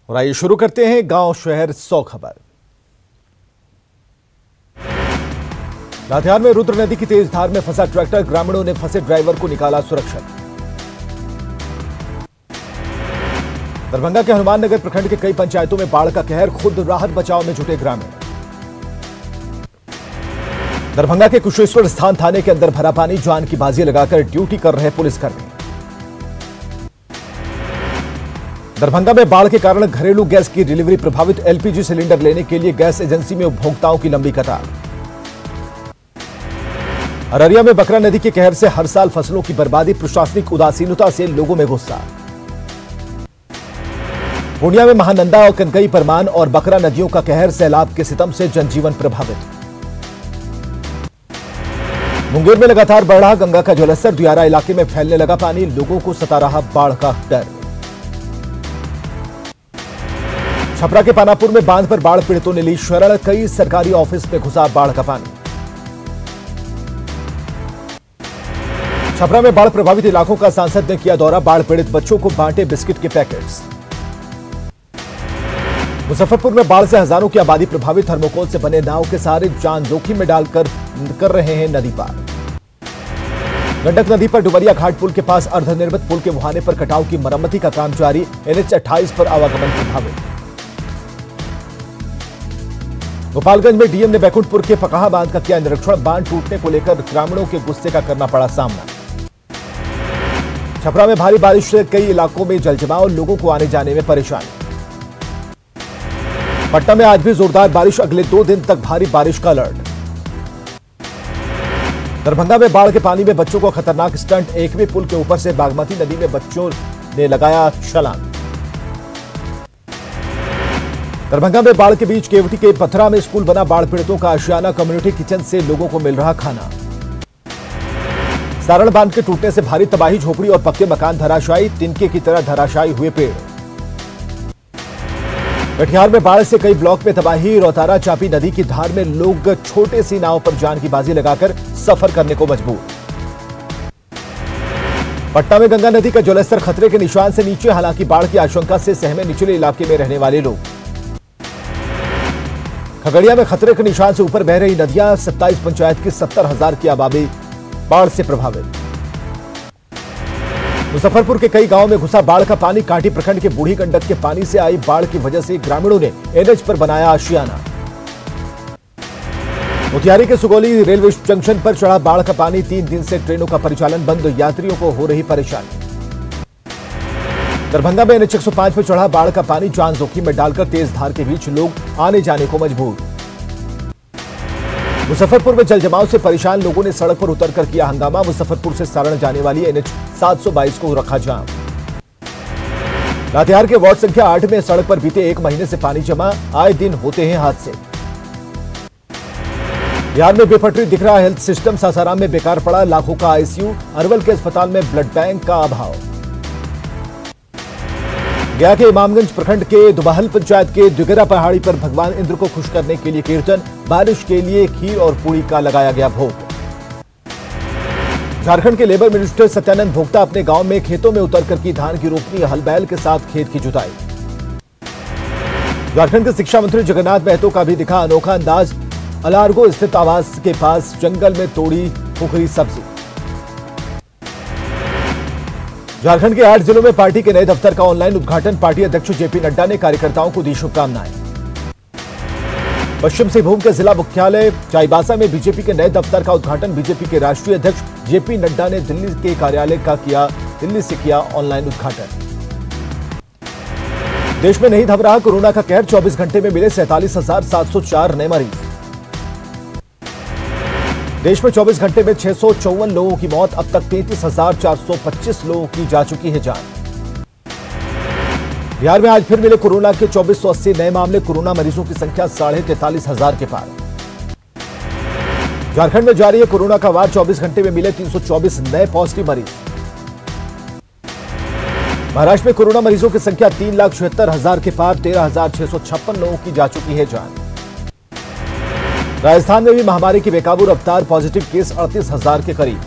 और आइए शुरू करते हैं गांव शहर 100 खबर। लातेहार में रुद्र नदी की तेज धार में फंसा ट्रैक्टर, ग्रामीणों ने फंसे ड्राइवर को निकाला सुरक्षित। दरभंगा के हनुमान नगर प्रखंड के कई पंचायतों में बाढ़ का कहर, खुद राहत बचाव में जुटे ग्रामीण। दरभंगा के कुशेश्वर स्थान थाने के अंदर भरा पानी, जान की बाजी लगाकर ड्यूटी कर रहे पुलिसकर्मी। दरभंगा में बाढ़ के कारण घरेलू गैस की डिलीवरी प्रभावित, एलपीजी सिलेंडर लेने के लिए गैस एजेंसी में उपभोक्ताओं की लंबी कतार। अररिया में बकरा नदी के कहर से हर साल फसलों की बर्बादी, प्रशासनिक उदासीनता से लोगों में गुस्सा। पूर्णिया में महानंदा और कनकई परमान और बकरा नदियों का कहर, सैलाब के सितम से जनजीवन प्रभावित। मुंगेर में लगातार बढ़ रहा गंगा का जलस्तर, दियारा इलाके में फैलने लगा पानी, लोगों को सता रहा बाढ़ का डर। छपरा के पानापुर में बांध पर बाढ़ पीड़ितों ने ली शरण, कई सरकारी ऑफिस में घुसा बाढ़ का पानी। छपरा में बाढ़ प्रभावित इलाकों का सांसद ने किया दौरा, बाढ़ पीड़ित बच्चों को बांटे बिस्किट के पैकेट्स। मुजफ्फरपुर में बाढ़ से हजारों की आबादी प्रभावित, थर्मोकोल से बने नाव के सहारे जान जोखिम में डालकर कर रहे हैं नदी पार। गंडक नदी पर डुबरिया घाट पुल के पास अर्धनिर्मित पुल के मुहाने पर कटाव की मरम्मती का काम जारी, NH 28 पर आवागमन प्रभावित। गोपालगंज में डीएम ने बैकुंठपुर के पकाहा बांध का किया निरीक्षण, बांध टूटने को लेकर ग्रामीणों के गुस्से का करना पड़ा सामना। छपरा में भारी बारिश से कई इलाकों में जलजमाव, लोगों को आने जाने में परेशानी। पटना में आज भी जोरदार बारिश, अगले 2 दिन तक भारी बारिश का अलर्ट। दरभंगा में बाढ़ के पानी में बच्चों को खतरनाक स्टंट, एकवी पुल के ऊपर से बागमती नदी में बच्चों ने लगाया छलांग। दरभंगा में बाढ़ के बीच केवटी के पथरा में स्कूल बना, बाढ़ पीड़ितों का आशियाना, कम्युनिटी किचन से लोगों को मिल रहा खाना। सारण बांध के टूटने से भारी तबाही, झोपड़ी और पक्के मकान धराशायी, तिनके की तरह धराशायी हुए पेड़। कटिहार में बाढ़ से कई ब्लॉक में तबाही, रोहतारा चापी नदी की धार में लोग छोटे सी नाव पर जान की बाजी लगाकर सफर करने को मजबूर। पटना में गंगा नदी का जलस्तर खतरे के निशान से नीचे, हालांकि बाढ़ की आशंका से सहमे निचले इलाके में रहने वाले लोग। खगड़िया में खतरे के निशान से ऊपर बह रही नदियां, 27 पंचायत की 70,000 की आबादी बाढ़ से प्रभावित। मुजफ्फरपुर के कई गांवों में घुसा बाढ़ का पानी, कांटी प्रखंड के बूढ़ी गंडक के पानी से आई बाढ़ की वजह से ग्रामीणों ने NH पर बनाया आशियाना। मोतिहारी के सुगौली रेलवे जंक्शन पर चढ़ा बाढ़ का पानी, 3 दिन से ट्रेनों का परिचालन बंद, यात्रियों को हो रही परेशानी। दरभंगा में NH 105 पर चढ़ा बाढ़ का पानी, जान जोखिम में डालकर तेज धार के बीच लोग आने जाने को मजबूर। मुजफ्फरपुर में जलजमाव से परेशान लोगों ने सड़क पर उतरकर किया हंगामा, मुजफ्फरपुर से सारण जाने वाली NH 722 को रखा जाम। लातेहार के वार्ड संख्या 8 में सड़क पर बीते 1 महीने से पानी जमा, आए दिन होते हैं हादसे। बिहार में बेपटरी दिख रहा हेल्थ सिस्टम, सासाराम में बेकार पड़ा लाखों का ICU, अरवल के अस्पताल में ब्लड बैंक का अभाव। गया के इमामगंज प्रखंड के दुबहल पंचायत के दुगेरा पहाड़ी पर भगवान इंद्र को खुश करने के लिए कीर्तन, बारिश के लिए खीर और पूरी का लगाया गया भोग। झारखंड के लेबर मिनिस्टर सत्यानंद भोक्ता अपने गांव में खेतों में उतरकर की धान की रोपनी, हल बैल के साथ खेत की जुताई। झारखंड के शिक्षा मंत्री जगन्नाथ महतो का भी दिखा अनोखा अंदाज, अलारगो स्थित आवास के पास जंगल में तोड़ी फुकरी सब्जी। झारखंड के 8 जिलों में पार्टी के नए दफ्तर का ऑनलाइन उद्घाटन, पार्टी अध्यक्ष जेपी नड्डा ने कार्यकर्ताओं को दी शुभकामनाएं। पश्चिम सिंहभूम के जिला मुख्यालय चाईबासा में बीजेपी के नए दफ्तर का उद्घाटन, बीजेपी के राष्ट्रीय अध्यक्ष जेपी नड्डा ने दिल्ली के कार्यालय का दिल्ली से किया ऑनलाइन उद्घाटन। देश में नहीं थम रहा कोरोना का कहर, 24 घंटे में मिले 47,704 नए मरीज। देश में 24 घंटे में 654 लोगों की मौत, अब तक 33,425 लोगों की जा चुकी है जान। बिहार में आज फिर मिले कोरोना के 2480 नए मामले, कोरोना मरीजों की संख्या 43,500 के पार। झारखंड में जारी है कोरोना का वार, 24 घंटे में मिले 324 नए पॉजिटिव मरीज। महाराष्ट्र में कोरोना मरीजों की संख्या 3,76,000 के पार, 13,656 लोगों की जा चुकी है जान। राजस्थान में भी महामारी की बेकाबू रफ्तार, पॉजिटिव केस 38,000 के करीब।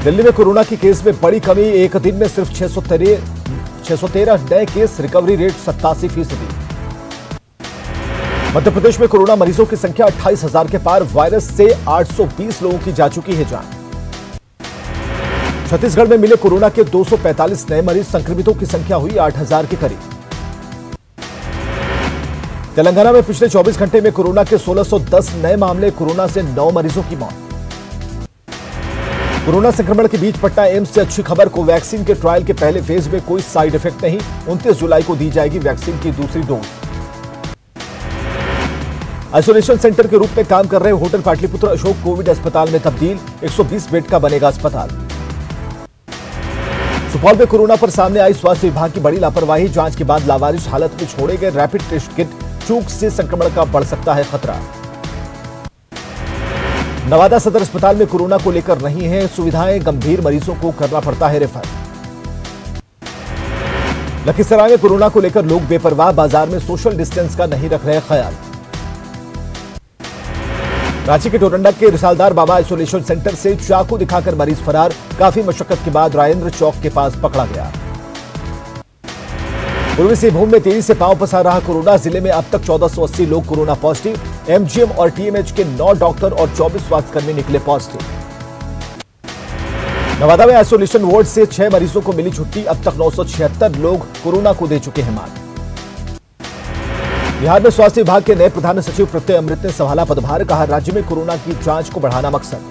दिल्ली में कोरोना की केस में बड़ी कमी, एक दिन में सिर्फ 613 नए case, recovery rate 87%। Madhya Pradesh में कोरोना मरीजों की संख्या 28,000 के पार, वायरस से 820 लोगों की जा चुकी है जान। छत्तीसगढ़ में मिले कोरोना के 245 नए मरीज, संक्रमितों की संख्या हुई 8,000 के करीब। तेलंगाना में पिछले 24 घंटे में कोरोना के 1610 नए मामले, कोरोना से 9 मरीजों की मौत। कोरोना संक्रमण के बीच पटना एम्स से अच्छी खबर, कोवैक्सीन के ट्रायल के पहले फेज में कोई साइड इफेक्ट नहीं, 29 जुलाई को दी जाएगी वैक्सीन की दूसरी डोज। आइसोलेशन सेंटर के रूप में काम कर रहे होटल पाटलिपुत्र अशोक कोविड अस्पताल में तब्दील, 120 बेड का बनेगा अस्पताल। सुपौल में कोरोना पर सामने आई स्वास्थ्य विभाग की बड़ी लापरवाही, जांच के बाद लावारिस हालत में छोड़े गए रैपिड टेस्ट किट, चूक से संक्रमण का बढ़ सकता है खतरा। नवादा सदर अस्पताल में कोरोना को लेकर नहीं है सुविधाएं, गंभीर मरीजों को करना पड़ता है रेफर। लखीसराय में कोरोना को लेकर लोग बेपरवाह, बाजार में सोशल डिस्टेंस का नहीं रख रहे ख्याल। रांची के टोरंडा के रिसालदार बाबा आइसोलेशन सेंटर से चाकू दिखाकर मरीज फरार, काफी मशक्कत के बाद राजेंद्र चौक के पास पकड़ा गया। पूर्वी सिंहभूम में तेजी से पांव पसार रहा कोरोना, जिले में अब तक 1480 लोग कोरोना पॉजिटिव, एमजीएम और टीएमएच के 9 डॉक्टर और 24 स्वास्थ्यकर्मी निकले पॉजिटिव। नवादा में आइसोलेशन वार्ड से 6 मरीजों को मिली छुट्टी, अब तक 976 लोग कोरोना को दे चुके हैं मात। बिहार में स्वास्थ्य विभाग के नए प्रधान सचिव प्रत्यय अमृत ने संभाला पदभार, कहा राज्य में कोरोना की जांच को बढ़ाना मकसद।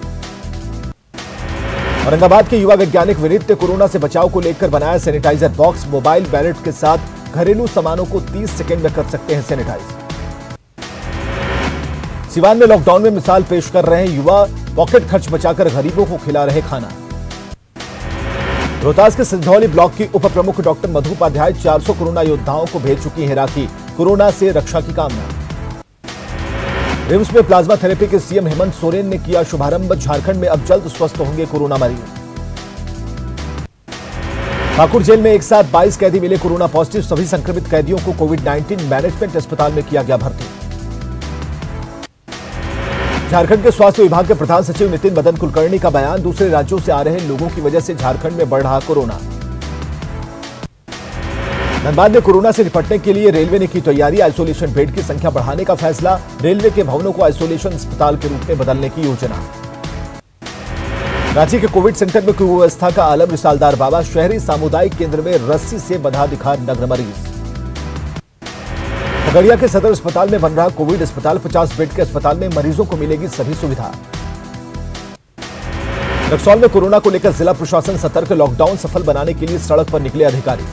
औरंगाबाद के युवा वैज्ञानिक विनीत ने कोरोना से बचाव को लेकर बनाया सैनिटाइजर बॉक्स, मोबाइल वैलेट के साथ घरेलू सामानों को 30 सेकंड में कर सकते हैं सैनिटाइज। सिवान में लॉकडाउन में मिसाल पेश कर रहे हैं युवा, पॉकेट खर्च बचाकर गरीबों को खिला रहे खाना। रोहतास के सिंधौली ब्लॉक की उप प्रमुख डॉक्टर मधु उपाध्याय 400 कोरोना योद्धाओं को भेज चुकी है राखी, कोरोना से रक्षा की कामना। रिम्स में प्लाज्मा थेरेपी के सीएम हेमंत सोरेन ने किया शुभारंभ, झारखंड में अब जल्द स्वस्थ होंगे कोरोना मरीज। ठाकुर जेल में एक साथ 22 कैदी मिले कोरोना पॉजिटिव, सभी संक्रमित कैदियों को कोविड-19 मैनेजमेंट अस्पताल में किया गया भर्ती। झारखंड के स्वास्थ्य विभाग के प्रधान सचिव नितिन मदन कुलकर्णी का बयान, दूसरे राज्यों से आ रहे लोगों की वजह से झारखंड में बढ़ रहा कोरोना। धनबाद में कोरोना से निपटने के लिए रेलवे ने की तैयारी, आइसोलेशन बेड की संख्या बढ़ाने का फैसला, रेलवे के भवनों को आइसोलेशन अस्पताल के रूप में बदलने की योजना। रांची के कोविड सेंटर में कुव्यवस्था का आलम, रिसालदार बाबा शहरी सामुदायिक केंद्र में रस्सी से बंधा दिखा नग्न मरीज। खगड़िया के सदर अस्पताल में बन रहा कोविड अस्पताल, 50 बेड के अस्पताल में मरीजों को मिलेगी सभी सुविधा। रक्सौल में कोरोना को लेकर जिला प्रशासन सतर्क, लॉकडाउन सफल बनाने के लिए सड़क पर निकले अधिकारी।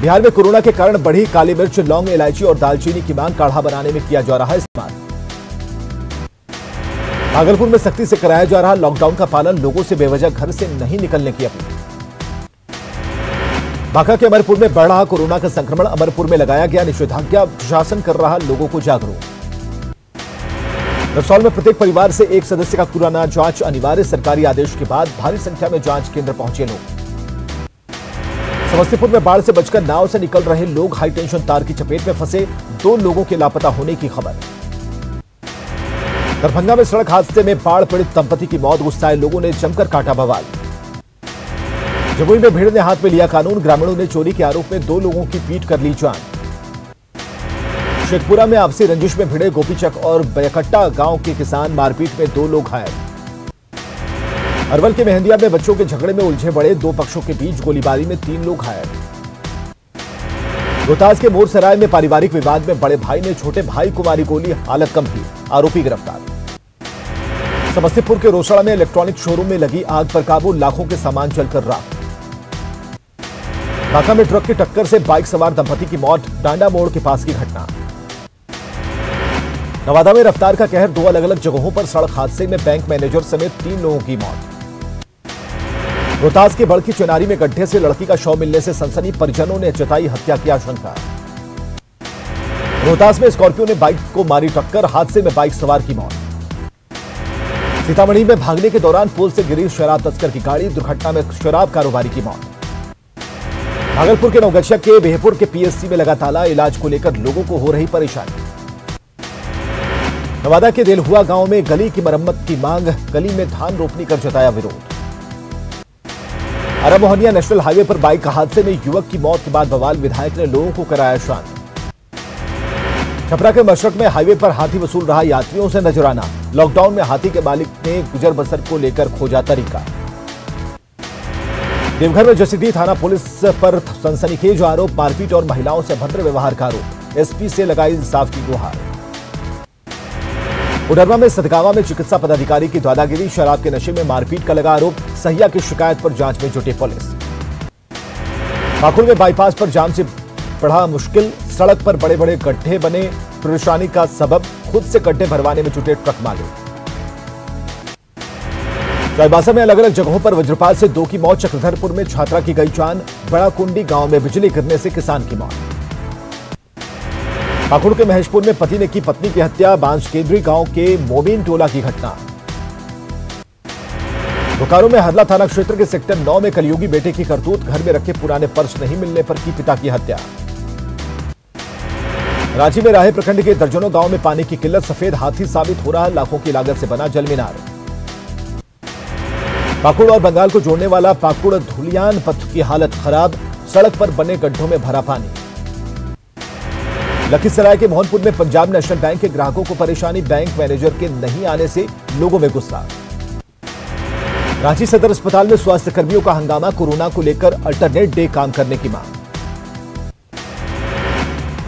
बिहार में कोरोना के कारण बढ़ी काली मिर्च, लौंग, इलायची और दालचीनी की मांग, काढ़ा बनाने में किया जा रहा है इस्तेमाल। भागलपुर में सख्ती से कराया जा रहा लॉकडाउन का पालन, लोगों से बेवजह घर से नहीं निकलने की अपील। बांका के अमरपुर में बढ़ रहा कोरोना का संक्रमण, अमरपुर में लगाया गया निषेधाज्ञा, प्रशासन कर रहा लोगों को जागरूक। रक्सौल में प्रत्येक परिवार से एक सदस्य का कोरोना जांच अनिवार्य, सरकारी आदेश के बाद भारी संख्या में जांच केंद्र पहुंचे लोग। समस्तीपुर में बाढ़ से बचकर नाव से निकल रहे लोग हाई टेंशन तार की चपेट में फंसे, 2 लोगों के लापता होने की खबर। दरभंगा में सड़क हादसे में बाढ़ पीड़ित दंपति की मौत, गुस्साए लोगों ने जमकर काटा बवाल। जमुई में भीड़ ने हाथ में लिया कानून, ग्रामीणों ने चोरी के आरोप में 2 लोगों की पीट कर ली जान। शेखपुरा में आपसी रंजिश में भिड़े गोपीचक और बैकट्टा गांव के किसान, मारपीट में 2 लोग घायल। अरवल के मेहंदिया में बच्चों के झगड़े में उलझे बड़े 2 पक्षों के बीच गोलीबारी में 3 लोग घायल। रोहतास के मोरसराय में पारिवारिक विवाद में बड़े भाई ने छोटे भाई को मारी गोली, हालत गंभीर, आरोपी गिरफ्तार। समस्तीपुर के रोसड़ा में इलेक्ट्रॉनिक शोरूम में लगी आग पर काबू, लाखों के सामान जलकर राख। बांका में ट्रक की टक्कर से बाइक सवार दंपति की मौत, डांडा मोड़ के पास की घटना। नवादा में रफ्तार का कहर, 2 अलग अलग जगहों पर सड़क हादसे में बैंक मैनेजर समेत 3 लोगों की मौत। रोहतास के बड़की चेनारी में गड्ढे से लड़की का शव मिलने से सनसनी, परिजनों ने जताई हत्या की आशंका। रोहतास में स्कॉर्पियो ने बाइक को मारी टक्कर, हादसे में बाइक सवार की मौत। सीतामढ़ी में भागने के दौरान पुल से गिरी शराब तस्कर की गाड़ी, दुर्घटना में शराब कारोबारी की मौत। भागलपुर के नवगछिया के बेहपुर के पीएससी में लगा ताला, इलाज को लेकर लोगों को हो रही परेशानी। नवादा के देलहुआ गांव में गली की मरम्मत की मांग, गली में धान रोपनी कर जताया विरोध। अरब मोहनिया नेशनल हाईवे पर बाइक हादसे में युवक की मौत के बाद बवाल, विधायक ने लोगों को कराया शांत। छपरा के मशरक में हाईवे पर हाथी वसूल रहा यात्रियों से नजराना, लॉकडाउन में हाथी के मालिक ने गुजर बसर को लेकर खोजा तरीका। देवघर में जसीडीह थाना पुलिस पर सनसनीखेज आरोप, मारपीट और महिलाओं से अभद्र व्यवहार का आरोप, एसपी से लगाई इंसाफ की गुहार। उडरवा में सतगावा में चिकित्सा पदाधिकारी की दादागिरी, शराब के नशे में मारपीट का लगा आरोप, सहिया की शिकायत पर जांच में जुटी पुलिस। पाकुड़ में बाईपास पर जाम से बढ़ा मुश्किल, सड़क पर बड़े बड़े गड्ढे बने, परेशानी का सबब, खुद से गड्ढे भरवाने में जुटे ट्रक मालिक। चाईबासा में अलग अलग जगहों पर वज्रपात से 2 की मौत, चक्रधरपुर में छात्रा की गई जान, बड़ा कुंडी गांव में बिजली गिरने से किसान की मौत। पाकुड़ के महेशपुर में पति ने की पत्नी की हत्या, बांसकेंद्री गांव के मोमीन टोला की घटना। बोकारो में हरला थाना क्षेत्र के सेक्टर 9 में कलयुगी बेटे की करतूत, घर में रखे पुराने पर्स नहीं मिलने पर की पिता की हत्या। रांची में राहे प्रखंड के दर्जनों गांव में पानी की किल्लत, सफेद हाथी साबित हो रहा, लाखों की लागत से बना जल मीनार। पाकुड़ और बंगाल को जोड़ने वाला पाकुड़ धुलियान पथ की हालत खराब, सड़क पर बने गड्ढों में भरा पानी। लखीसराय के मोहनपुर में पंजाब नेशनल बैंक के ग्राहकों को परेशानी, बैंक मैनेजर के नहीं आने से लोगों में गुस्सा। रांची सदर अस्पताल में स्वास्थ्य कर्मियों का हंगामा, कोरोना को लेकर अल्टरनेट डे काम करने की मांग।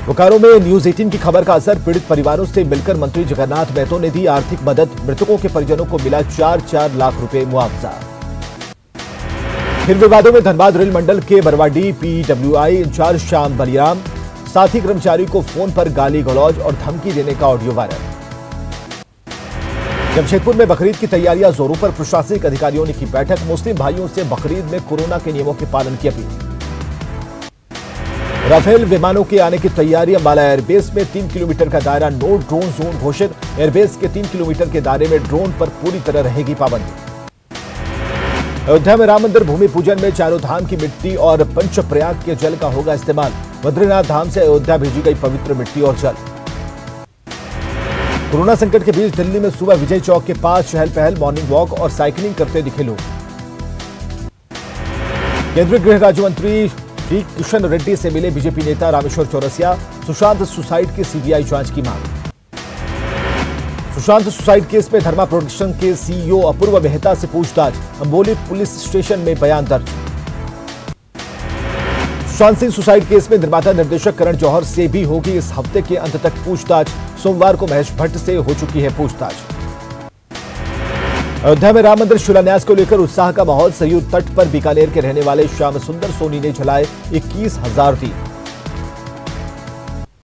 बोकारो में न्यूज 18 की खबर का असर, पीड़ित परिवारों से मिलकर मंत्री जगन्नाथ महतो ने दी आर्थिक मदद, मृतकों के परिजनों को मिला 4-4 लाख रुपए मुआवजा। फिर विवादों में धनबाद रेल मंडल के बरवाडी पीडब्ल्यूआई इंचार्ज श्याम बलिराम, साथी कर्मचारी को फोन पर गाली गलौज और धमकी देने का ऑडियो वायरल। जमशेदपुर में बकरीद की तैयारियां जोरों पर, प्रशासनिक अधिकारियों ने की बैठक, मुस्लिम भाइयों से बकरीद में कोरोना के नियमों के पालन की अपील। राफेल विमानों के आने की तैयारी, अंबाला एयरबेस में 3 किलोमीटर का दायरा नो ड्रोन जोन घोषित, एयरबेस के 3 किलोमीटर के दायरे में ड्रोन पर पूरी तरह रहेगी पाबंदी। अयोध्या में राम मंदिर भूमि पूजन में चारों धाम की मिट्टी और पंचप्रयाग के जल का होगा इस्तेमाल, बद्रीनाथ धाम से अयोध्या भेजी गई पवित्र मिट्टी और जल। कोरोना संकट के बीच दिल्ली में सुबह विजय चौक के पास चहल पहल, मॉर्निंग वॉक और साइकिलिंग करते दिखे लोग। केंद्रीय गृह राज्य मंत्री जी किशन रेड्डी से मिले बीजेपी नेता रामेश्वर चौरसिया, सुशांत सुसाइड की सीबीआई जांच की मांग। सुशांत सुसाइड केस में धर्मा प्रोडक्शन के सीईओ अपूर्व मेहता से पूछताछ, अंबोली पुलिस स्टेशन में बयान दर्ज। सुशांत सिंह सुसाइड केस में निर्माता निर्देशक करण जौहर से भी होगी इस हफ्ते के अंत तक पूछताछ, सोमवार को महेश भट्ट से हो चुकी है पूछताछ। अयोध्या में राम मंदिर शिलान्यास को लेकर उत्साह का माहौल, सरयू तट पर बीकानेर के रहने वाले श्याम सुंदर सोनी ने जलाए 21,000 दीप।